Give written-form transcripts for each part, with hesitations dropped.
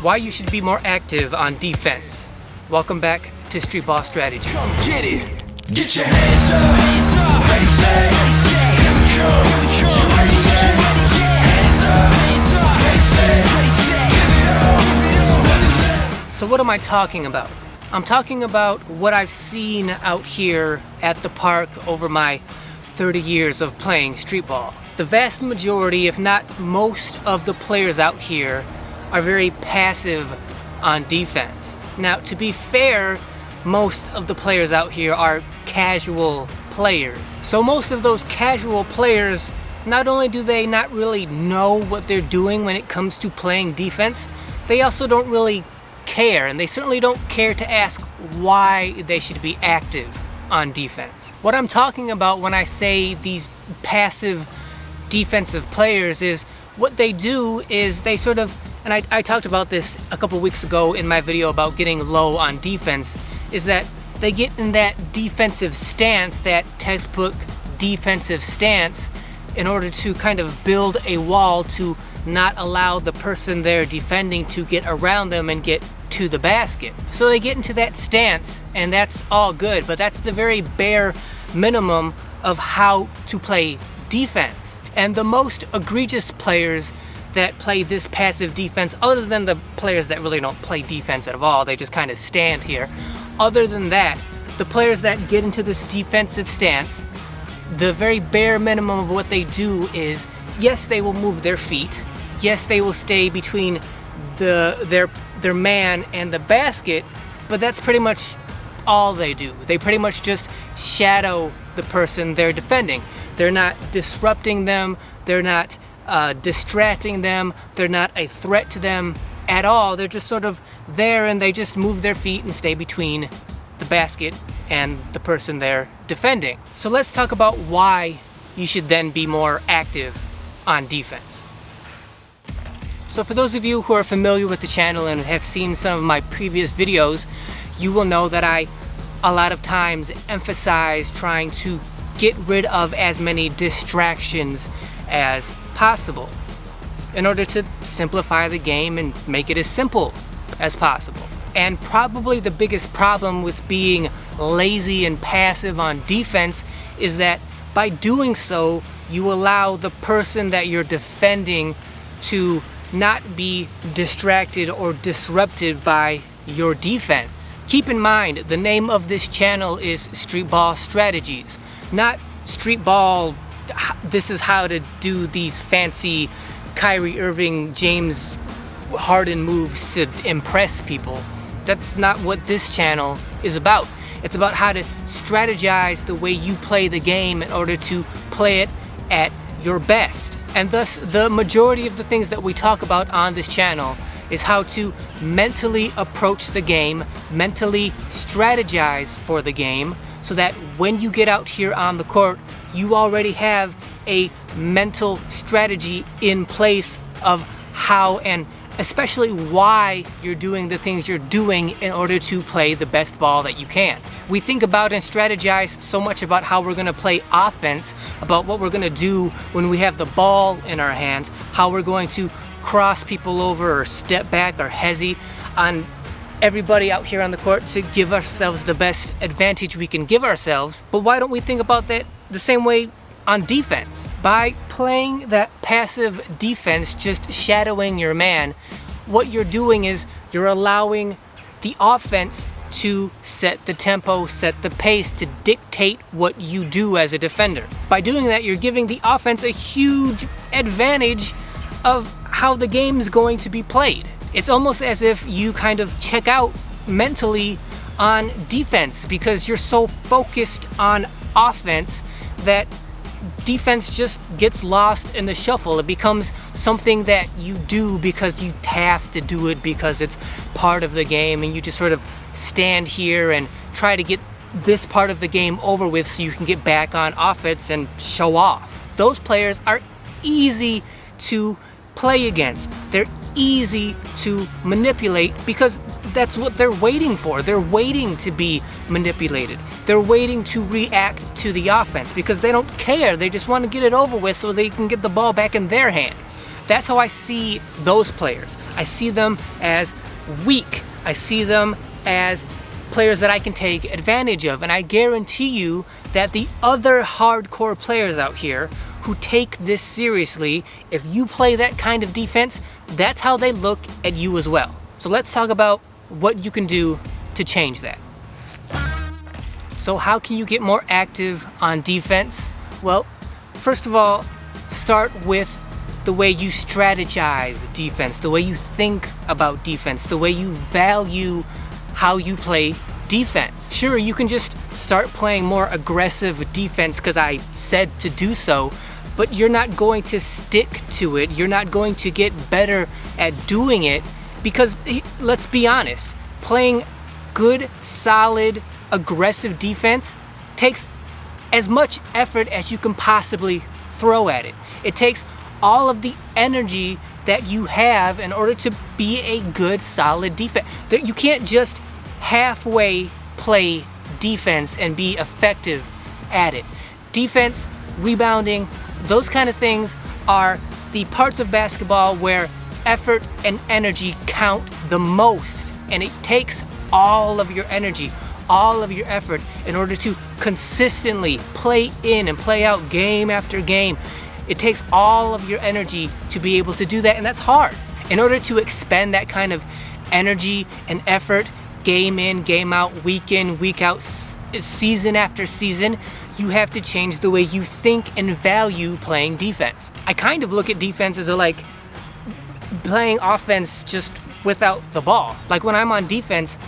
Why you should be more active on defense. Welcome back to Streetball Strategies. Come get it. Get your hands up. Ready, set, here we go. You ready yet? Hands up. Ready, set, give it all. So what am I talking about? I'm talking about what I've seen out here at the park over my 30 years of playing streetball. The vast majority, if not most of the players out here are very passive on defense. Now, to be fair, most of the players out here are casual players. So most of those casual players, not only do they not really know what they're doing when it comes to playing defense, they also don't really care, and they certainly don't care to ask why they should be active on defense. What I'm talking about when I say these passive defensive players is what they do is they sort of, and I talked about this a couple weeks ago in my video about getting low on defense, is that they get in that defensive stance, that textbook defensive stance, in order to kind of build a wall to not allow the person they're defending to get around them and get to the basket. So they get into that stance, and that's all good, but that's the very bare minimum of how to play defense. And the most egregious players that play this passive defense, other than the players that really don't play defense at all, they just kind of stand here. Other than that, the players that get into this defensive stance, the very bare minimum of what they do is, yes, they will move their feet. Yes, they will stay between their man and the basket, but that's pretty much all they do. They pretty much just shadow the person they're defending. They're not disrupting them. They're not distracting them. They're not a threat to them at all. They're just sort of there, and they just move their feet and stay between the basket and the person they're defending. So let's talk about why you should then be more active on defense. So for those of you who are familiar with the channel and have seen some of my previous videos, you will know that I a lot of times emphasize trying to get rid of as many distractions as possible in order to simplify the game and make it as simple as possible. And probably the biggest problem with being lazy and passive on defense is that by doing so, you allow the person that you're defending to not be distracted or disrupted by your defense. Keep in mind, the name of this channel is Streetball Strategies, not Streetball, this is how to do these fancy Kyrie Irving, James Harden moves to impress people. That's not what this channel is about. It's about how to strategize the way you play the game in order to play it at your best. And thus, the majority of the things that we talk about on this channel is how to mentally approach the game, mentally strategize for the game, so that when you get out here on the court, you already have a mental strategy in place of how and especially why you're doing the things you're doing in order to play the best ball that you can. We think about and strategize so much about how we're gonna play offense, about what we're gonna do when we have the ball in our hands, how we're going to cross people over or step back or hezzy on everybody out here on the court to give ourselves the best advantage we can give ourselves. But why don't we think about that the same way on defense? By playing that passive defense, just shadowing your man, what you're doing is you're allowing the offense to set the tempo, set the pace, to dictate what you do as a defender. By doing that, you're giving the offense a huge advantage of how the game's going to be played. It's almost as if you kind of check out mentally on defense because you're so focused on offense that defense just gets lost in the shuffle. It becomes something that you do because you have to do it because it's part of the game, and you just sort of stand here and try to get this part of the game over with so you can get back on offense and show off. Those players are easy to play against. They're easy to manipulate because that's what they're waiting for. They're waiting to be manipulated. They're waiting to react to the offense because they don't care. They just want to get it over with so they can get the ball back in their hands. That's how I see those players. I see them as weak. I see them as players that I can take advantage of. And I guarantee you that the other hardcore players out here who take this seriously, if you play that kind of defense, that's how they look at you as well. So let's talk about what you can do to change that. So how can you get more active on defense? Well, first of all, start with the way you strategize defense, the way you think about defense, the way you value how you play defense. Sure, you can just start playing more aggressive defense because I said to do so, but you're not going to stick to it. You're not going to get better at doing it because, let's be honest, playing good, solid, aggressive defense takes as much effort as you can possibly throw at it. It takes all of the energy that you have in order to be a good, solid defense. You can't just halfway play defense and be effective at it. Defense, rebounding, those kind of things are the parts of basketball where effort and energy count the most. And it takes all of your energy, all of your effort in order to consistently play in and play out game after game. It takes all of your energy to be able to do that, and that's hard. In order to expend that kind of energy and effort, game in, game out, week in, week out, season after season, you have to change the way you think and value playing defense. I kind of look at defense as like playing offense just without the ball. Like when I'm on defense,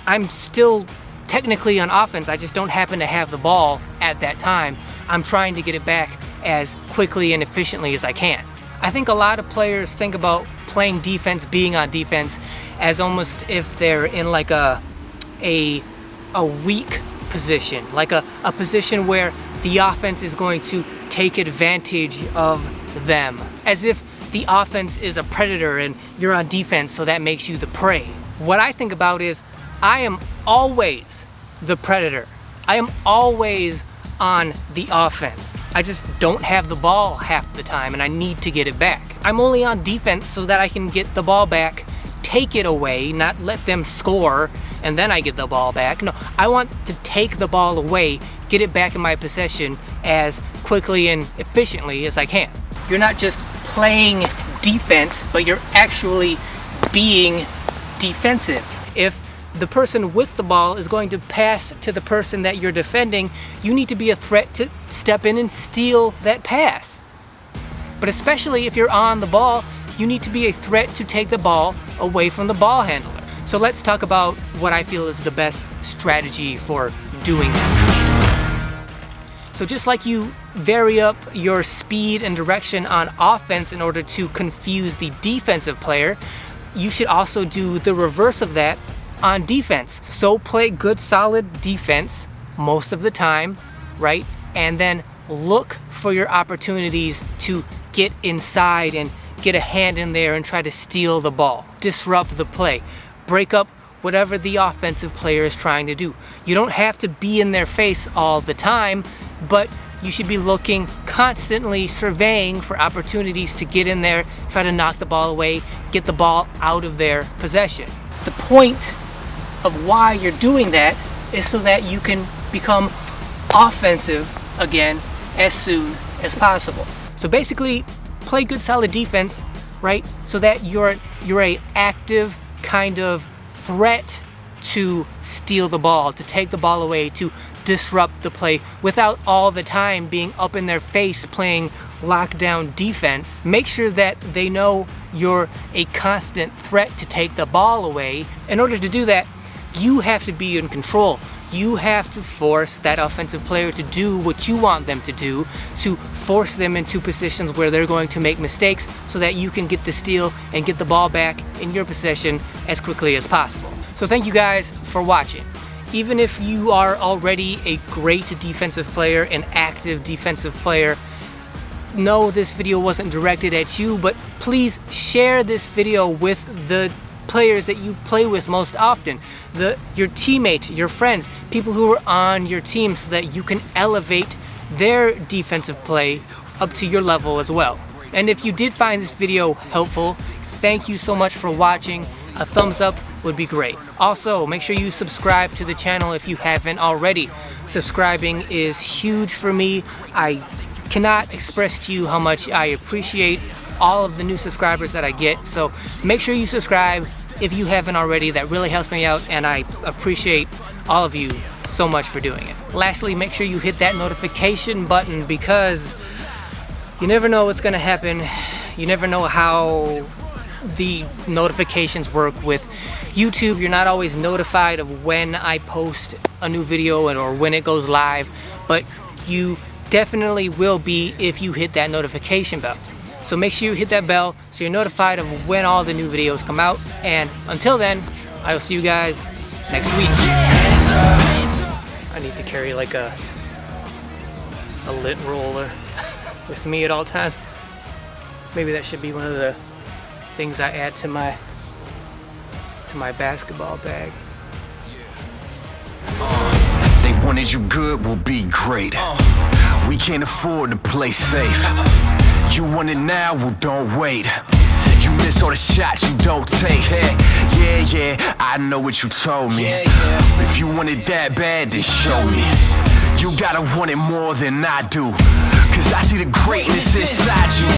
I'm still technically on offense, I just don't happen to have the ball at that time. I'm trying to get it back as quickly and efficiently as I can. I think a lot of players think about playing defense, being on defense, as almost if they're in like a weak position, like a position where the offense is going to take advantage of them, as if the offense is a predator and you're on defense, so that makes you the prey. What I think about is I am always the predator. I am always on the offense. I just don't have the ball half the time and I need to get it back. I'm only on defense so that I can get the ball back, take it away, not let them score and then I get the ball back. No, I want to take the ball away, get it back in my possession as quickly and efficiently as I can. You're not just playing defense, but you're actually being defensive. If the person with the ball is going to pass to the person that you're defending, you need to be a threat to step in and steal that pass. But especially if you're on the ball, you need to be a threat to take the ball away from the ball handler. So let's talk about what I feel is the best strategy for doing that. So just like you vary up your speed and direction on offense in order to confuse the defensive player, you should also do the reverse of that on defense. So play good, solid defense most of the time, right? And then look for your opportunities to get inside and get a hand in there and try to steal the ball, disrupt the play, break up whatever the offensive player is trying to do. You don't have to be in their face all the time, but you should be looking, constantly surveying for opportunities to get in there, try to knock the ball away, get the ball out of their possession. The point of why you're doing that is so that you can become offensive again as soon as possible. So basically, play good solid defense, right? So that you're an active kind of threat to steal the ball, to take the ball away, to disrupt the play without all the time being up in their face playing lockdown defense. Make sure that they know you're a constant threat to take the ball away. In order to do that, you have to be in control. You have to force that offensive player to do what you want them to do, to force them into positions where they're going to make mistakes so that you can get the steal and get the ball back in your possession as quickly as possible. So thank you guys for watching. Even if you are already a great defensive player, an active defensive player, no, this video wasn't directed at you, but please share this video with the players that you play with most often, your teammates, your friends, people who are on your team, so that you can elevate their defensive play up to your level as well. And if you did find this video helpful, thank you so much for watching. A thumbs up would be great. Also, make sure you subscribe to the channel if you haven't already. Subscribing is huge for me. I cannot express to you how much I appreciate all of the new subscribers that I get. So make sure you subscribe if you haven't already. That really helps me out, and I appreciate all of you so much for doing it. Lastly, make sure you hit that notification button, because you never know what's gonna happen. You never know how the notifications work with YouTube. You're not always notified of when I post a new video or when it goes live, but you definitely will be if you hit that notification bell. So make sure you hit that bell so you're notified of when all the new videos come out. And until then, I will see you guys next week. I need to carry like a lint roller with me at all times. Maybe that should be one of the things I add to my basketball bag. They wanted you good, will be great. We can't afford to play safe. You want it now, well don't wait. You miss all the shots you don't take. Hey, yeah, I know what you told me. If you want it that bad, then show me. You gotta want it more than I do, 'cause I see the greatness inside you.